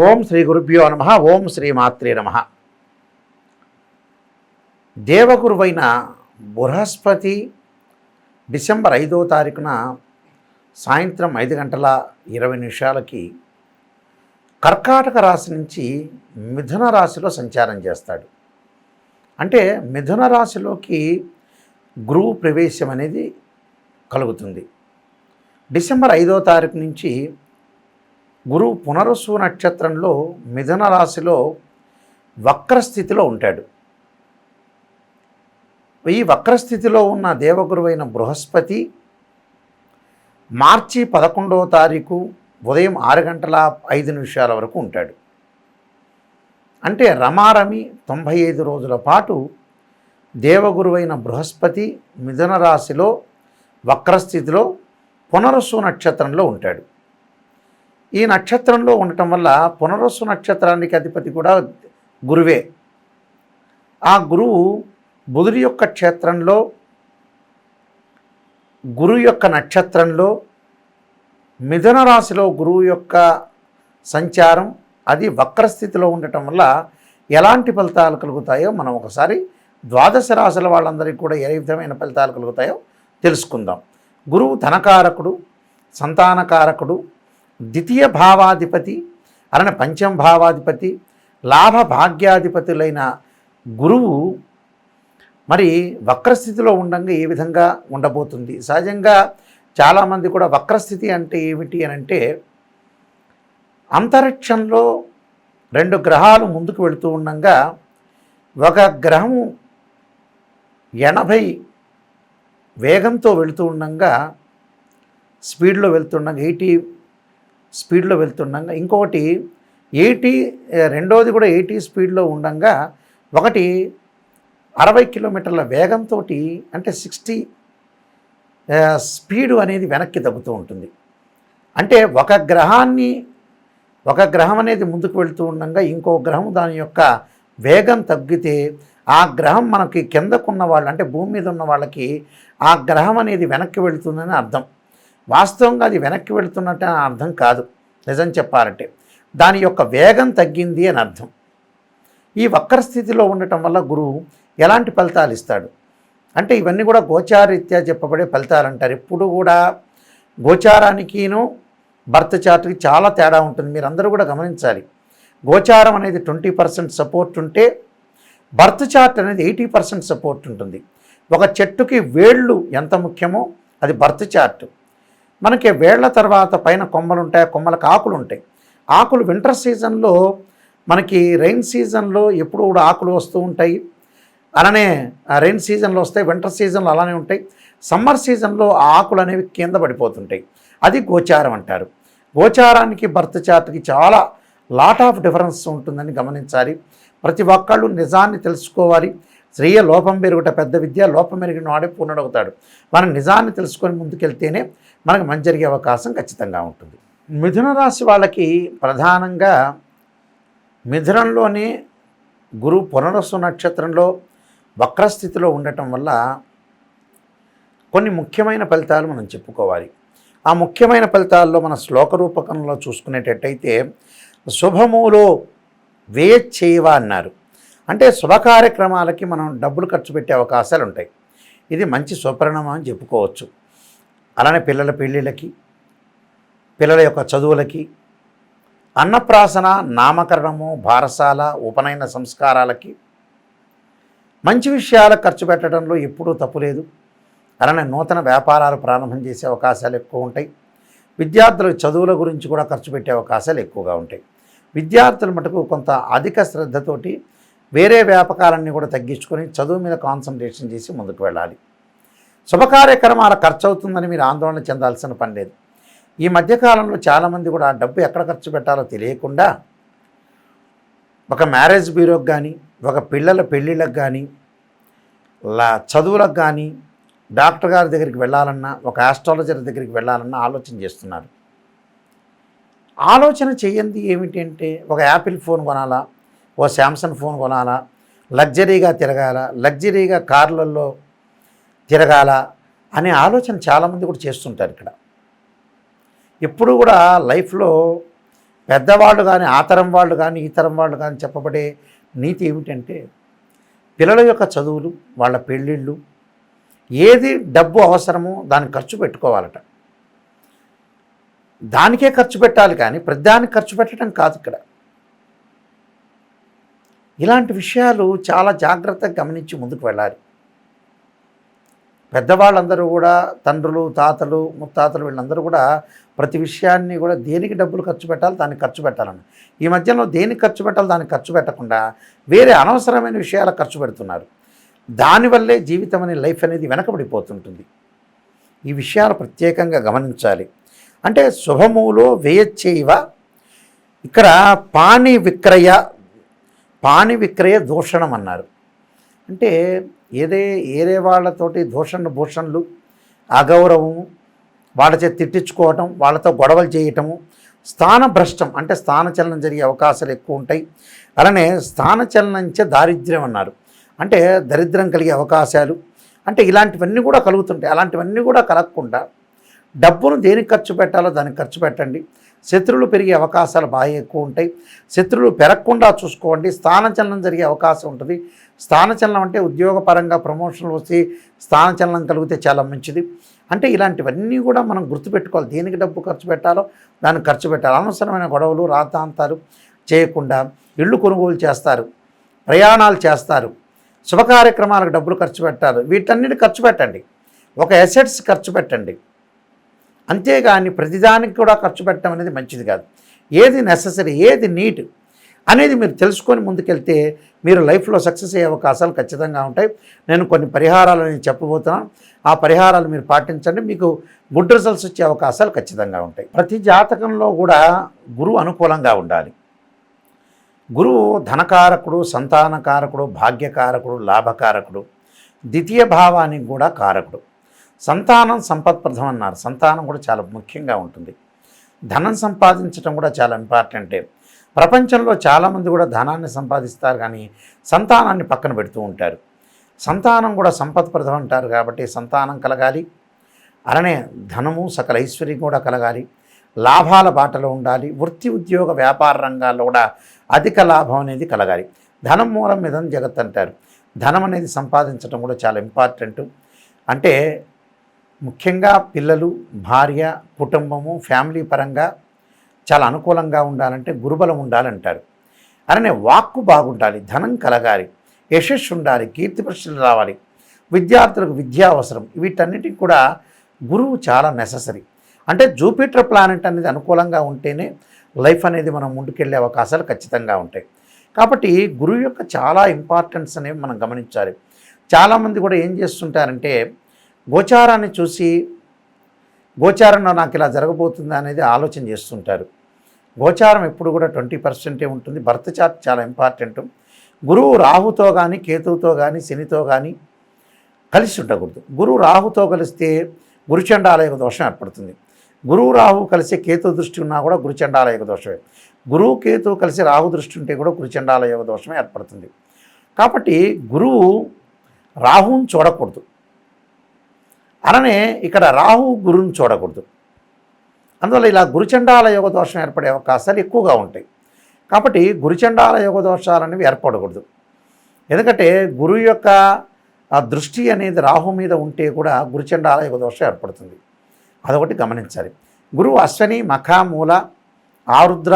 ఓం శ్రీ గురుభ్యో నమః. ఓం శ్రీ మాత్రే నమః. దేవగురువైన బృహస్పతి డిసెంబర్ 5వ తారీఖున సాయంత్రం 5:20 కర్కాటక రాశి నుంచి మిథున రాశిలో సంచారం చేస్తాడు. అంటే మిథున రాశిలోకి గురువు ప్రవేశం అనేది కలుగుతుంది. డిసెంబర్ 5వ తారీఖు నుంచి గురువు పునరుసు నక్షత్రంలో మిథున రాశిలో వక్రస్థితిలో ఉంటాడు. ఈ వక్రస్థితిలో ఉన్న దేవగురువైన బృహస్పతి మార్చి 11వ తారీఖు ఉదయం 6:05 వరకు ఉంటాడు. అంటే రమారమి 95 రోజుల పాటు దేవగురువైన బృహస్పతి మిథున రాశిలో వక్రస్థితిలో పునరుసు నక్షత్రంలో ఉంటాడు. ఈ నక్షత్రంలో ఉండటం వల్ల పునరుసు నక్షత్రానికి అధిపతి కూడా గురువే. ఆ గురువు బుధుడి యొక్క క్షేత్రంలో గురువు యొక్క నక్షత్రంలో మిథున రాశిలో గురువు యొక్క సంచారం అది వక్రస్థితిలో ఉండటం వల్ల ఎలాంటి ఫలితాలు కలుగుతాయో మనం ఒకసారి ద్వాదశ రాశుల వాళ్ళందరికీ కూడా ఏ విధమైన ఫలితాలు కలుగుతాయో తెలుసుకుందాం. గురువు ధనకారకుడు, సంతానకారకుడు, ద్వితీయ భావాధిపతి అలానే పంచమ భావాధిపతి, లాభ భాగ్యాధిపతులైన గురువు మరి వక్రస్థితిలో ఉండగా ఏ విధంగా ఉండబోతుంది. సహజంగా చాలామంది కూడా వక్రస్థితి అంటే ఏమిటి అని అంటే అంతరిక్షంలో 2 గ్రహాలు ముందుకు వెళుతూ ఉండగా ఒక గ్రహము 80 వేగంతో వెళుతూ ఉండగా స్పీడ్లో వెళ్తుండగా 80 స్పీడ్లో వెళ్తుండగా ఇంకొకటి 80 రెండోది కూడా 80 స్పీడ్లో ఉండగా ఒకటి 60 కిలోమీటర్ల వేగంతో అంటే 60 స్పీడు అనేది వెనక్కి తగ్గుతూ ఉంటుంది. అంటే ఒక గ్రహం అనేది ముందుకు వెళుతూ ఉండగా ఇంకో గ్రహం దాని యొక్క వేగం తగ్గితే ఆ గ్రహం మనకి కిందకున్న వాళ్ళు అంటే భూమి మీద ఉన్న వాళ్ళకి ఆ గ్రహం అనేది వెనక్కి వెళుతుందని అర్థం. వాస్తవంగా అది వెనక్కి వెళుతున్నట్టు అని అర్థం కాదు. నిజం చెప్పాలంటే దాని యొక్క వేగం తగ్గింది అని అర్థం. ఈ వక్ర స్థితిలో ఉండటం వల్ల గురువు ఎలాంటి ఫలితాలు ఇస్తాడు అంటే ఇవన్నీ కూడా గోచారీత్యా చెప్పబడే ఫలితాలు అంటారు. ఎప్పుడు కూడా గోచారానికిను బర్త్ చార్ట్కి చాలా తేడా ఉంటుంది. మీరందరూ కూడా గమనించాలి. గోచారం అనేది 20% సపోర్ట్ ఉంటే బర్త్ చార్ట్ అనేది 80% సపోర్ట్ ఉంటుంది. ఒక చెట్టుకి వేళ్ళు ఎంత ముఖ్యమో అది బర్త్ చార్ట్. మనకి వేళ్ల తర్వాత పైన కొమ్మలు ఉంటాయి, కొమ్మలకు ఆకులు ఉంటాయి. ఆకులు వింటర్ సీజన్లో మనకి రెయిన్ సీజన్లో ఎప్పుడు కూడా ఆకులు వస్తూ ఉంటాయి. అలానే రెయిన్ సీజన్లో వస్తాయి, వింటర్ సీజన్లో అలానే ఉంటాయి. సమ్మర్ సీజన్లో ఆ ఆకులు అనేవి కింద పడిపోతుంటాయి. అది గోచారం అంటారు. గోచారానికి బర్త్ చార్ట్కి చాలా లాట్ ఆఫ్ డిఫరెన్స్ ఉంటుందని గమనించాలి. ప్రతి ఒక్కళ్ళు నిజాన్ని తెలుసుకోవాలి. స్త్రీయ లోపం పెరుగుట పెద్ద విద్య, లోపం పెరిగిన వాడే పూర్ణుడవుతాడు. మనం నిజాన్ని తెలుసుకొని ముందుకెళ్తేనే మనకు మంచి జరిగే అవకాశం ఖచ్చితంగా ఉంటుంది. మిథున రాశి వాళ్ళకి ప్రధానంగా మిథునంలోనే గురువు పునరుసు నక్షత్రంలో వక్రస్థితిలో ఉండటం వల్ల కొన్ని ముఖ్యమైన ఫలితాలు మనం చెప్పుకోవాలి. ఆ ముఖ్యమైన ఫలితాల్లో మన శ్లోక రూపకంలో చూసుకునేటట్టయితే శుభములో వేయచేయవ అన్నారు. అంటే శుభ కార్యక్రమాలకి మనం డబ్బులు ఖర్చు పెట్టే అవకాశాలు ఉంటాయి. ఇది మంచి స్వపరిణామం అని చెప్పుకోవచ్చు. అలానే పిల్లల పెళ్ళిళ్ళకి, పిల్లల యొక్క చదువులకి, అన్నప్రాసన, నామకరణము, బారసాల, ఉపనయన సంస్కారాలకి మంచి విషయాలకు ఖర్చు పెట్టడంలో ఎప్పుడూ తప్పులేదు. అలానే నూతన వ్యాపారాలు ప్రారంభం చేసే అవకాశాలు ఎక్కువ ఉంటాయి. విద్యార్థుల చదువుల గురించి కూడా ఖర్చు పెట్టే అవకాశాలు ఎక్కువగా ఉంటాయి. విద్యార్థుల మటుకు కొంత అధిక శ్రద్ధతోటి వేరే వ్యాపకాలన్నీ కూడా తగ్గించుకొని చదువు మీద కాన్సన్ట్రేషన్ చేసి ముందుకు వెళ్ళాలి. శుభకార్యక్రమాల ఖర్చు అవుతుందని మీరు ఆందోళన చెందాల్సిన పని లేదు. ఈ మధ్యకాలంలో చాలామంది కూడా డబ్బు ఎక్కడ ఖర్చు పెట్టాలో తెలియకుండా ఒక మ్యారేజ్ బ్యూరోకి కానీ, ఒక పిల్లల పెళ్ళిళ్ళకి కానీ, చదువులకు కానీ, డాక్టర్ గారి దగ్గరికి వెళ్ళాలన్నా, ఒక ఆస్ట్రాలజర్ దగ్గరికి వెళ్ళాలన్నా ఆలోచన చేస్తున్నారు. ఆలోచన చేయండి ఏమిటి అంటే ఒక యాపిల్ ఫోన్ కొనాలా, ఓ శాంసంగ్ ఫోన్ కొనాలా, లగ్జరీగా తిరగాల, లగ్జరీగా కార్లలో తిరగాల అనే ఆలోచన చాలామంది కూడా చేస్తుంటారు. ఇక్కడ ఎప్పుడు కూడా లైఫ్లో పెద్దవాళ్ళు కానీ ఆ తరం వాళ్ళు కానీ ఈ తరం వాళ్ళు కానీ చెప్పబడే నీతి ఏమిటంటే పిల్లల యొక్క చదువులు, వాళ్ళ పెళ్ళిళ్ళు, ఏది డబ్బు అవసరమో దానికి ఖర్చు పెట్టుకోవాలట. దానికే ఖర్చు పెట్టాలి కానీ ప్రతిదానికి ఖర్చు పెట్టడం కాదు ఇక్కడ. ఇలాంటి విషయాలు చాలా జాగ్రత్తగా గమనించి ముందుకు వెళ్ళాలి. పెద్దవాళ్ళందరూ కూడా తండ్రులు, తాతలు, ముత్తాతలు వీళ్ళందరూ కూడా ప్రతి విషయాన్ని కూడా దేనికి డబ్బులు ఖర్చు పెట్టాలి దానికి ఖర్చు పెట్టాలని. ఈ మధ్యలో దేనికి ఖర్చు పెట్టాలి దానికి ఖర్చు పెట్టకుండా వేరే అనవసరమైన విషయాలకు ఖర్చు పెడుతున్నారు. దానివల్లే జీవితం అనే లైఫ్ అనేది వెనకబడిపోతుంటుంది. ఈ విషయాలు ప్రత్యేకంగా గమనించాలి. అంటే శుభములో వ్యయచ్చేవ, ఇక్కడ పాణి విక్రయ దూషణం అన్నారు. అంటే ఏరే వాళ్ళతోటి భూషణలు అగౌరవము, వాళ్ళ చేతి తిట్టించుకోవటం, వాళ్ళతో గొడవలు చేయటము, స్థానభ్రష్టం అంటే స్థానచలనం జరిగే అవకాశాలు ఎక్కువ ఉంటాయి. అలానే స్థానచలనంచే దారిద్ర్యం అన్నారు. అంటే దరిద్రం కలిగే అవకాశాలు, అంటే ఇలాంటివన్నీ కూడా కలుగుతుంటాయి. అలాంటివన్నీ కూడా కలగకుండా డబ్బును దేనికి ఖర్చు పెట్టాలో దానికి ఖర్చు పెట్టండి. శత్రువులు పెరిగే అవకాశాలు బాగా ఎక్కువ ఉంటాయి. శత్రువులు పెరగకుండా చూసుకోండి. స్థానచలనం జరిగే అవకాశం ఉంటుంది. స్థానచలనం అంటే ఉద్యోగపరంగా ప్రమోషన్లు వచ్చి స్థానచలనం కలిగితే చాలా మంచిది. అంటే ఇలాంటివన్నీ కూడా మనం గుర్తుపెట్టుకోవాలి. దేనికి డబ్బు ఖర్చు పెట్టాలో దానికి ఖర్చు పెట్టాలి. అనవసరమైన గొడవలు, రాతాంతాలు చేయకుండా ఇళ్ళు కొనుగోలు చేస్తారు, ప్రయాణాలు చేస్తారు, శుభ కార్యక్రమాలకు డబ్బులు ఖర్చు పెట్టారు. వీటన్నిటి ఖర్చు పెట్టండి. ఒక అసెట్స్ ఖర్చు పెట్టండి. అంతేగాని ప్రతిదానికి కూడా ఖర్చు పెట్టడం అనేది మంచిది కాదు. ఏది నెససరీ, ఏది నీడ్ అనేది మీరు తెలుసుకొని ముందుకెళ్తే మీరు లైఫ్లో సక్సెస్ అయ్యే అవకాశాలు ఖచ్చితంగా ఉంటాయి. నేను కొన్ని పరిహారాలు చెప్పబోతున్నాను. ఆ పరిహారాలు మీరు పాటించండి. మీకు గుడ్ రిజల్ట్స్ వచ్చే అవకాశాలు ఖచ్చితంగా ఉంటాయి. ప్రతి జాతకంలో కూడా గురువు అనుకూలంగా ఉండాలి. గురువు ధనకారకుడు, సంతానకారకుడు, భాగ్యకారకుడు, లాభకారకుడు, ద్వితీయ భావానికి కూడా కారకుడు. సంతానం సంపత్ప్రదం అన్నారు. సంతానం కూడా చాలా ముఖ్యంగా ఉంటుంది. ధనం సంపాదించడం కూడా చాలా ఇంపార్టెంటే. ప్రపంచంలో చాలామంది కూడా ధనాన్ని సంపాదిస్తారు కానీ సంతానాన్ని పక్కన పెడుతూ ఉంటారు. సంతానం కూడా సంపత్ప్రదం అంటారు కాబట్టి సంతానం కలగాలి. అలానే ధనము, సకల ఐశ్వర్యం కూడా కలగాలి. లాభాల బాటలో ఉండాలి. వృత్తి, ఉద్యోగ, వ్యాపార రంగాల్లో కూడా అధిక లాభం అనేది కలగాలి. ధనం మూలం మిదం జగత్ అంటారు. ధనం అనేది సంపాదించడం కూడా చాలా ఇంపార్టెంట్. అంటే ముఖ్యంగా పిల్లలు, భార్య, కుటుంబము, ఫ్యామిలీ పరంగా చాలా అనుకూలంగా ఉండాలంటే గురుబలం ఉండాలంటారు. అలానే వాక్కు బాగుండాలి, ధనం కలగాలి, యశస్సు ఉండాలి, కీర్తి ప్రశ్నలు రావాలి, విద్యార్థులకు విద్య అవసరం. వీటన్నిటికి కూడా గురువు చాలా నెససరీ. అంటే జూపిటర్ ప్లానెట్ అనేది అనుకూలంగా ఉంటేనే లైఫ్ అనేది మనం ముందుకెళ్ళే అవకాశాలు ఖచ్చితంగా ఉంటాయి. కాబట్టి గురువు యొక్క చాలా ఇంపార్టెన్స్ అనేవి మనం గమనించాలి. చాలామంది కూడా ఏం చేస్తుంటారంటే గోచారాన్ని చూసి గోచారంలో నాకు ఇలా జరగబోతుందా అనేది ఆలోచన చేస్తుంటారు. గోచారం ఎప్పుడు కూడా 20% ఉంటుంది. బర్త్ చార్ట్ చాలా ఇంపార్టెంట్. గురువు రాహుతో కానీ, కేతువుతో కానీ, శనితో కానీ కలిసి ఉండకూడదు. గురువు రాహుతో కలిస్తే గురుచండాలయ దోషం ఏర్పడుతుంది. గురువు రాహు కలిసి కేతు దృష్టి ఉన్నా కూడా గురుచండాలయ దోషమే. గురువు కేతు కలిసి రాహు దృష్టి ఉంటే కూడా గురుచండాలయ దోషమే ఏర్పడుతుంది. కాబట్టి గురువు రాహుని చూడకూడదు. అలానే ఇక్కడ రాహు గురువుని చూడకూడదు. అందువల్ల ఇలా గురుచండాల యోగ దోషం ఏర్పడే అవకాశాలు ఎక్కువగా ఉంటాయి. కాబట్టి గురుచండాల యోగ దోషాలు అనేవి ఏర్పడకూడదు. ఎందుకంటే గురువు యొక్క దృష్టి అనేది రాహు మీద ఉంటే కూడా గురుచండాల యోగ దోషం ఏర్పడుతుంది. అదొకటి గమనించాలి. గురువు అశ్వని, మఖ, మూల, ఆరుద్ర,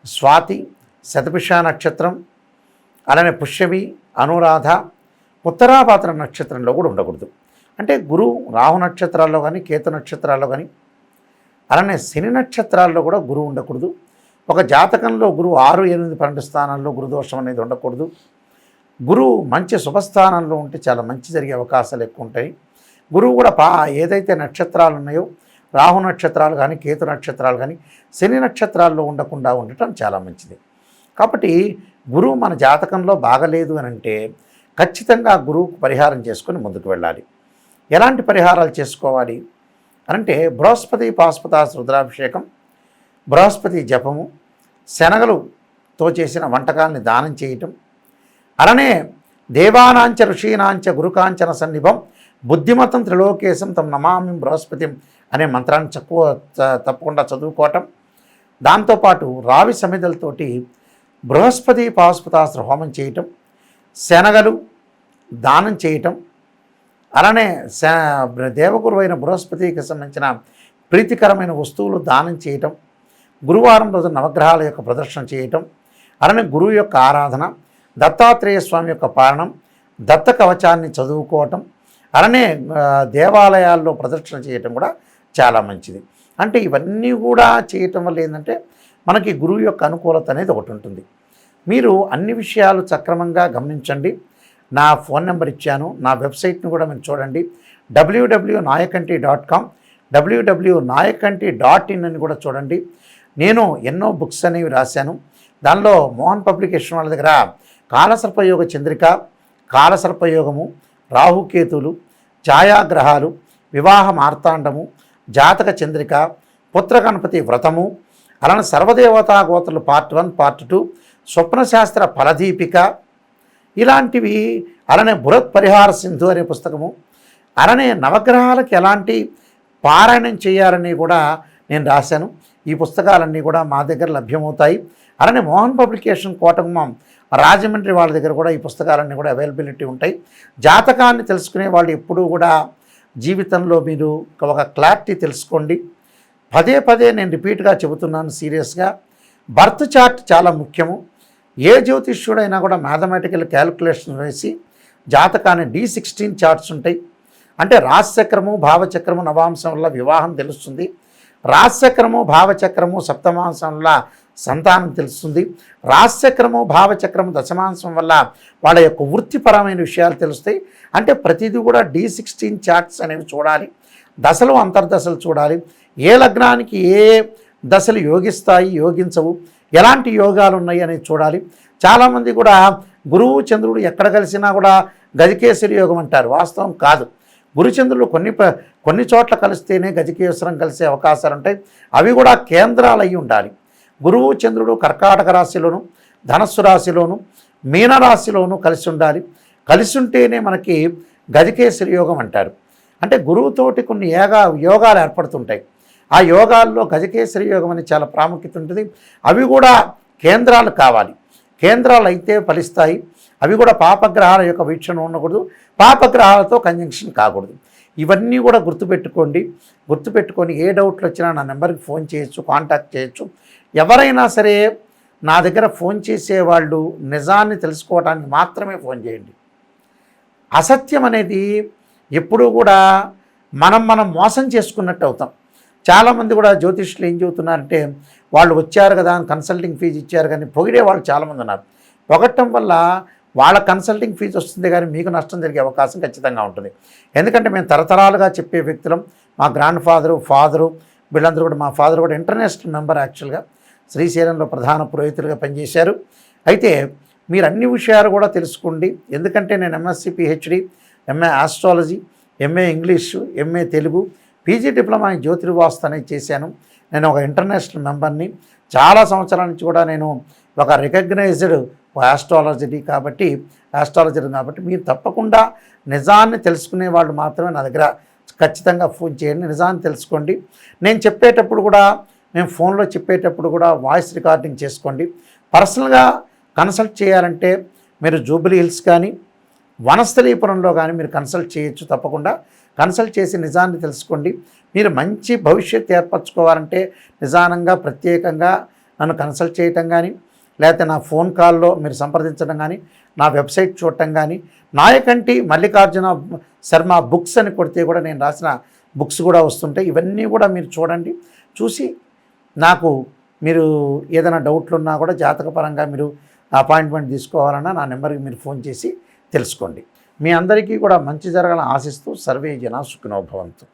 స్వాతి, శతభిష నక్షత్రం, అలానే పుష్యమి, అనురాధ, ఉత్తరాభాద్ర నక్షత్రంలో కూడా ఉండకూడదు. అంటే గురువు రాహు నక్షత్రాల్లో కానీ, కేతు నక్షత్రాల్లో కానీ, అలానే శని నక్షత్రాల్లో కూడా గురువు ఉండకూడదు. ఒక జాతకంలో గురువు 6, 8, 12 స్థానాల్లో గురుదోషం అనేది ఉండకూడదు. గురువు మంచి శుభస్థానంలో ఉంటే చాలా మంచి జరిగే అవకాశాలు ఎక్కువ ఉంటాయి. గురువు కూడా ఏదైతే నక్షత్రాలు ఉన్నాయో రాహు నక్షత్రాలు కానీ, కేతు నక్షత్రాలు కానీ, శని నక్షత్రాల్లో ఉండకుండా ఉండటం చాలా మంచిది. కాబట్టి గురువు మన జాతకంలో బాగలేదు అని అంటే ఖచ్చితంగా గురువుకు పరిహారం చేసుకొని ముందుకు వెళ్ళాలి. ఎలాంటి పరిహారాలు చేసుకోవాలి అంటే బృహస్పతి పాశుపతాస్త్ర రుద్రాభిషేకం, బృహస్పతి జపము, శనగలుతో చేసిన వంటకాలని దానం చేయటం, అలానే దేవానాంచ ఋషీనాంచ గురుకాంచన సన్నిభం బుద్ధిమతం త్రిలోకేశం తం నమామి బృహస్పతిం అనే మంత్రాన్ని తప్పకుండా చదువుకోవటం, దాంతోపాటు రావి సమిధలతోటి బృహస్పతి పాశుపతాస్త్ర హోమం చేయటం, శనగలు దానం చేయటం, అలానే దేవగురు అయిన బృహస్పతికి సంబంధించిన ప్రీతికరమైన వస్తువులు దానం చేయటం, గురువారం రోజు నవగ్రహాల యొక్క ప్రదర్శన చేయటం, అలానే గురువు యొక్క ఆరాధన, దత్తాత్రేయ స్వామి యొక్క పాలనం, దత్త కవచాన్ని చదువుకోవటం, అలానే దేవాలయాల్లో ప్రదర్శన చేయటం కూడా చాలా మంచిది. అంటే ఇవన్నీ కూడా చేయటం వల్ల ఏంటంటే మనకి గురువు యొక్క అనుకూలత అనేది ఒకటి ఉంటుంది. మీరు అన్ని విషయాలు సక్రమంగా గమనించండి. నా ఫోన్ నెంబర్ ఇచ్చాను, నా వెబ్సైట్ని కూడా మీరు చూడండి, www.nayakanti.com, www.nayakanti.in అని కూడా చూడండి. నేను ఎన్నో బుక్స్ అనేవి రాశాను. దానిలో మోహన్ పబ్లికేషన్ వాళ్ళ దగ్గర కాలసర్పయోగ చంద్రిక, కాలసర్పయోగము, రాహుకేతులు, ఛాయాగ్రహాలు, వివాహ మార్తాండము, జాతక చంద్రిక, పుత్రగణపతి వ్రతము, అలానే సర్వదేవతా గోత్రులు పార్ట్ 1, పార్ట్ 2, స్వప్నశాస్త్ర ఫలదీపిక, ఇలాంటివి, అలానే బృహత్ పరిహార సింధు అనే పుస్తకము, అలానే నవగ్రహాలకు ఎలాంటి పారాయణం చేయాలని కూడా నేను రాశాను. ఈ పుస్తకాలన్నీ కూడా మా దగ్గర లభ్యమవుతాయి. అలానే మోహన్ పబ్లికేషన్ కోటగుమ్మం రాజమండ్రి వాళ్ళ దగ్గర కూడా ఈ పుస్తకాలన్నీ కూడా అవైలబిలిటీ ఉంటాయి. జాతకాన్ని తెలుసుకునే వాళ్ళు ఎప్పుడూ కూడా జీవితంలో మీరు ఒక క్లారిటీ తెలుసుకోండి. పదే పదే నేను రిపీట్గా చెబుతున్నాను సీరియస్గా. బర్త్ చార్ట్ చాలా ముఖ్యము. ఏ జ్యోతిష్యుడైనా కూడా మ్యాథమెటికల్ క్యాలిక్యులేషన్ వేసి జాతకాన్ని D16 చార్ట్స్ ఉంటాయి. అంటే రాశిచక్రము, భావచక్రము, నవాంశం వల్ల వివాహం తెలుస్తుంది. రాశిచక్రము, భావచక్రము, సప్తమాంశం వల్ల సంతానం తెలుస్తుంది. రాశిచక్రము, భావచక్రము, దశమాంశం వల్ల వాళ్ళ యొక్క వృత్తిపరమైన విషయాలు తెలుస్తాయి. అంటే ప్రతిదీ కూడా D16 చార్ట్స్ అనేవి చూడాలి. దశలు, అంతర్దశలు చూడాలి. ఏ లగ్నానికి ఏ దశలు యోగిస్తాయి, యోగించవు, ఎలాంటి యోగాలు ఉన్నాయి అనేది చూడాలి. చాలామంది కూడా గురువు చంద్రుడు ఎక్కడ కలిసినా కూడా గజకేసరి యోగం అంటారు. వాస్తవం కాదు. గురుచంద్రులు కొన్ని చోట్ల కలిస్తేనే గజకేశ్వరం కలిసే అవకాశాలు ఉంటాయి. అవి కూడా కేంద్రాలు అయి ఉండాలి. గురువు చంద్రుడు కర్కాటక రాశిలోను, ధనస్సు రాశిలోను, మీనరాశిలోను కలిసి ఉండాలి. కలిసి ఉంటేనే మనకి గజకేసరి యోగం అంటారు. అంటే గురువుతోటి కొన్ని యోగాలు ఏర్పడుతుంటాయి. ఆ యోగాల్లో గజకేసరి యోగం అని చాలా ప్రాముఖ్యత ఉంటుంది. అవి కూడా కేంద్రాలు కావాలి. కేంద్రాలు అయితే ఫలిస్తాయి. అవి కూడా పాపగ్రహాల యొక్క వీక్షణ ఉండకూడదు, పాపగ్రహాలతో కంజంక్షన్ కాకూడదు. ఇవన్నీ కూడా గుర్తుపెట్టుకొని ఏ డౌట్లు వచ్చినా నా నెంబర్కి ఫోన్ చేయొచ్చు, కాంటాక్ట్ చేయొచ్చు. ఎవరైనా సరే నా దగ్గర ఫోన్ చేసేవాళ్ళు నిజాన్ని తెలుసుకోవడానికి మాత్రమే ఫోన్ చేయండి. అసత్యం అనేది ఎప్పుడూ కూడా మనం మోసం చేసుకున్నట్టు అవుతాం. చాలామంది కూడా జ్యోతిష్యులు ఏం చెబుతున్నారంటే వాళ్ళు వచ్చారు కదా అని కన్సల్టింగ్ ఫీజు ఇచ్చారు కానీ పొగిడే వాళ్ళు చాలామంది ఉన్నారు. పొగట్టం వల్ల వాళ్ళ కన్సల్టింగ్ ఫీజు వస్తుంది కానీ మీకు నష్టం జరిగే అవకాశం ఖచ్చితంగా ఉంటుంది. ఎందుకంటే మేము తరతరాలుగా చెప్పే వ్యక్తులం. మా గ్రాండ్ ఫాదరు వీళ్ళందరూ కూడా, మా ఫాదర్ కూడా ఇంటర్నేషనల్ మెంబర్ యాక్చువల్గా శ్రీశైలంలో ప్రధాన పురోహితులుగా పనిచేశారు. అయితే మీరు అన్ని విషయాలు కూడా తెలుసుకోండి. ఎందుకంటే నేను MSc PhD, MA astrology, MA English, MA Telugu, PG diploma in జ్యోతిర్వాస్తు అనేది చేశాను. నేను ఒక ఇంటర్నేషనల్ మెంబర్ని. చాలా సంవత్సరాల నుంచి కూడా నేను ఒక రికగ్నైజ్డ్ ఆస్ట్రాలజర్ కాబట్టి మీరు తప్పకుండా నిజాన్ని తెలుసుకునే వాళ్ళు మాత్రమే నా దగ్గర ఖచ్చితంగా ఫోన్ చేయండి. నిజాన్ని తెలుసుకోండి. నేను చెప్పేటప్పుడు కూడా, నేను ఫోన్లో చెప్పేటప్పుడు కూడా వాయిస్ రికార్డింగ్ చేసుకోండి. పర్సనల్గా కన్సల్ట్ చేయాలంటే మీరు జూబ్లీ హిల్స్ కానీ వనస్థలీపురంలో కానీ మీరు కన్సల్ట్ చేయొచ్చు. తప్పకుండా కన్సల్ట్ చేసి నిజాన్ని తెలుసుకోండి. మీరు మంచి భవిష్యత్తు ఏర్పరచుకోవాలంటే నిజానంగా ప్రత్యేకంగా నన్ను కన్సల్ట్ చేయటం కానీ, లేకపోతే నా ఫోన్ కాల్లో మీరు సంప్రదించడం కానీ, నా వెబ్సైట్ చూడటం కానీ, నాయకంటి మల్లికార్జున శర్మ బుక్స్ అని కొడితే కూడా నేను రాసిన బుక్స్ కూడా వస్తుంటాయి. ఇవన్నీ కూడా మీరు చూడండి. చూసి నాకు మీరు ఏదైనా డౌట్లు ఉన్నా కూడా జాతకపరంగా మీరు అపాయింట్మెంట్ తీసుకోవాలన్నా నా నెంబర్కి మీరు ఫోన్ చేసి తెలుసుకోండి. మీ అందరికీ కూడా మంచి జరగాలని ఆశిస్తూ సర్వే జనా సుఖినో భవంతు.